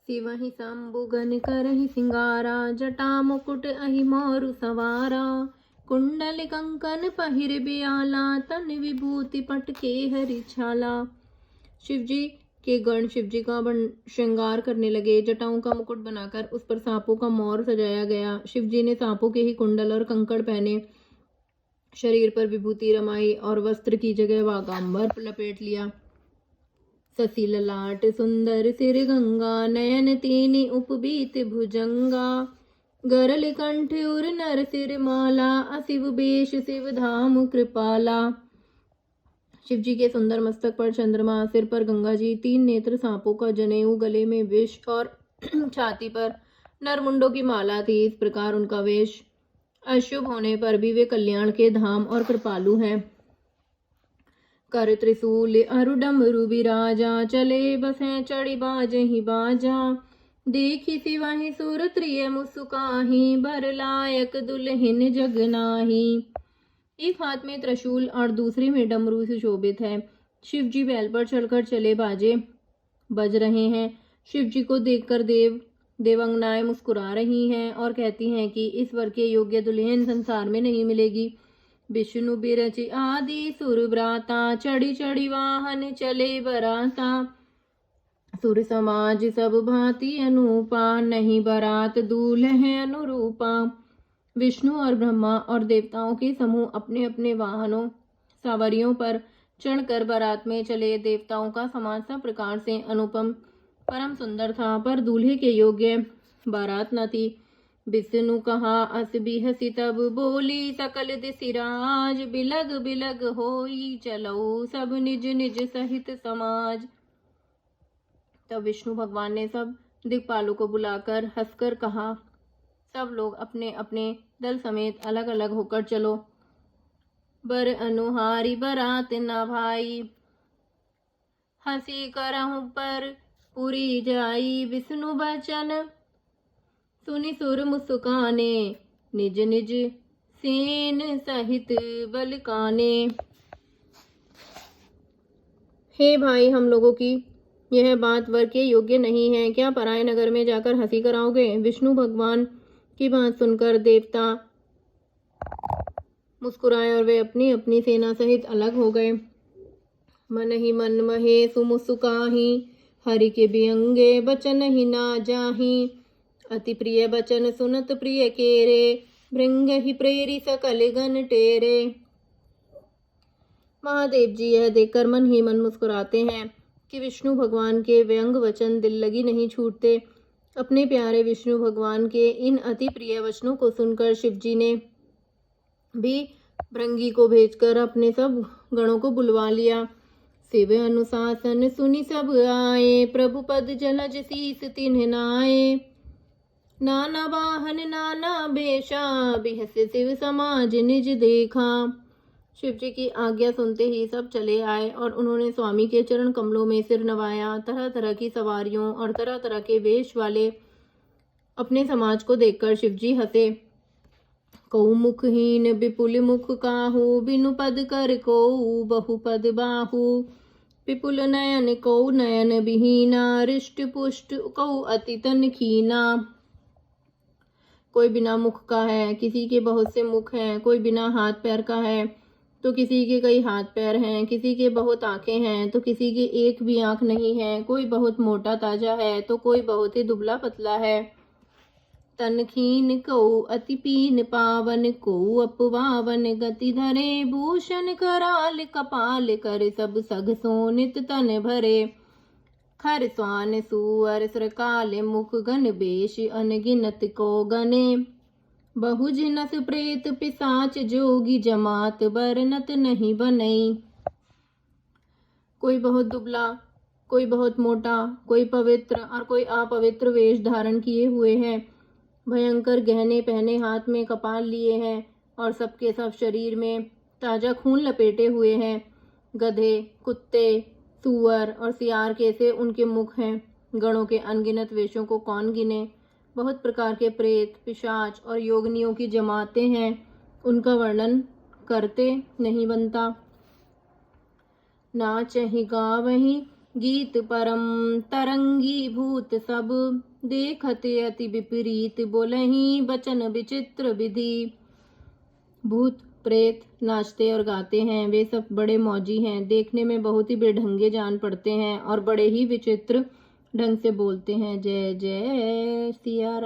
सिवहि शंभुगन करहि सिंगारा, जटा मुकुट अहि मोरु सवारा। कुंडल कंकन पहिर बियाला, तन विभूति पटके हरि छाला। शिवजी के गण शिवजी का श्रृंगार करने लगे। जटाओं का मुकुट बनाकर उस पर सांपों का मोर सजाया गया। शिवजी ने सांपों के ही कुंडल और कंकड़ पहने, शरीर पर विभूति रमाई और वस्त्र की जगह वागांबर लपेट लिया। ससी ललाट सुंदर सिर गंगा, नयन तीनी उपबीत भुजंगा। गरल कंठ उर नर सिर माला, असिव बेश शिव धाम कृपाला। शिवजी के सुंदर मस्तक पर चंद्रमा, सिर पर गंगा जी, 3 नेत्र, सांपों का जनेऊ, गले में विष और छाती पर नरमुंडों की माला थी। इस प्रकार उनका वेश अशुभ होने पर भी वे कल्याण के धाम और कृपालु हैं। कर त्रिशूल अरु डमरु बिराजा, चले बसें चढ़ी बाजहि बाजा। देखी सिवहि सुर त्रिय मुस्काहि, बर लायक दुल्हिन जगनाही। एक हाथ में त्रिशूल और दूसरे में डमरू सुशोभित है। शिवजी बैल पर चढ़कर चले, बाजे बज रहे हैं। शिवजी को देखकर देवांगनाएं मुस्कुरा रही हैं और कहती हैं कि इस वर के योग्य दुल्हन संसार में नहीं मिलेगी। विष्णु बिरचि आदि सुर ब्राता, चढ़ी चढ़ी वाहन चले बराता। सुर समाज सब भांति अनूपा, नहीं बरात दूल्हे अनुरूपा। विष्णु और ब्रह्मा और देवताओं के समूह अपने अपने वाहनों सवारियों पर चढ़कर बारात में चले। देवताओं का समाज सब प्रकार से अनुपम परम सुंदर था, पर दूल्हे के योग्य बारात न थी। विष्णु कहा अस भी हसी, तब बोली सकल दिसिराज। बिलग बिलग होई चलो, सब निज निज सहित समाज। तब विष्णु भगवान ने सब दिक्पालों को बुलाकर हंसकर कहा, सब लोग अपने अपने दल समेत अलग अलग होकर चलो। बर अनुहारी बरात न भाई, हंसी करहु पर पूरी जाई। विष्णु बचन सुनि सुर मुस्काने, निज निज सेन सहित बलकाने। हे भाई, हम लोगों की यह बात वर के योग्य नहीं है। क्या पराये नगर में जाकर हंसी कराओगे? विष्णु भगवान की बात सुनकर देवता मुस्कुराए और वे अपनी अपनी सेना सहित अलग हो गए। मन ही मन महे सुमुस्काही, हरि के बियंगे बचन ही ना जाही। अति प्रिय बचन सुनत प्रिय केरे, भृंग ही प्रेरी सकल गण टेरे। महादेव जी यह देखकर मन ही मन मुस्कुराते हैं कि विष्णु भगवान के व्यंग वचन दिल लगी नहीं छूटते। अपने प्यारे विष्णु भगवान के इन अति प्रिय वचनों को सुनकर शिवजी ने भी भृंगी को भेजकर अपने सब गणों को बुलवा लिया। शिव अनुशासन सुनि सब आए, प्रभु पद जलज शीस तिन्ह नाए। नाना वाहन नाना बेशा, बिहस शिव समाज निज देखा। शिवजी की आज्ञा सुनते ही सब चले आए और उन्होंने स्वामी के चरण कमलों में सिर नवाया। तरह तरह की सवारियों और तरह तरह के वेश वाले अपने समाज को देखकर शिवजी हंसे। कौ मुखहीन विपुल मुख काहू, बिनु पद कर को बहुपद बाहू। विपुल नयन कौ नयन विहीना, रिष्ट पुष्ट कौ अति तन खीना। कोई बिना मुख का है, किसी के बहुत से मुख हैं। कोई बिना हाथ पैर का है तो किसी के कई हाथ पैर हैं। किसी के बहुत आंखें हैं तो किसी के एक भी आंख नहीं है। कोई बहुत मोटा ताजा है तो कोई बहुत ही दुबला पतला है। तनखीन को अति पीन पावन, को अपवावन गति धरे। भूषण कराल कपाल कर, सब सग सोनित तन भरे। खर स्वान सुअर श्रकाल, मुख गण बेश अनगिनत को गने। बहु जिनस प्रेत पिशाच, जोगी जमात बरनत नहीं बनई। कोई बहुत दुबला, कोई बहुत मोटा, कोई पवित्र और कोई अपवित्र वेश धारण किए हुए हैं। भयंकर गहने पहने, हाथ में कपाल लिए हैं और सबके सब शरीर में ताजा खून लपेटे हुए हैं। गधे, कुत्ते, सूअर और सियार कैसे उनके मुख हैं। गणों के अनगिनत वेशों को कौन गिने। बहुत प्रकार के प्रेत, पिशाच और योगनियों की जमातें हैं। उनका वर्णन करते नहीं बनता। नाचहि गावहि गीत परम तरंगी भूत सब, देखते अति विपरीत बोलहीं बचन विचित्र विधि। भूत प्रेत नाचते और गाते हैं, वे सब बड़े मौजी हैं, देखने में बहुत ही बेढंगे जान पड़ते हैं और बड़े ही विचित्र ढंग से बोलते हैं। जय जय सिया राम।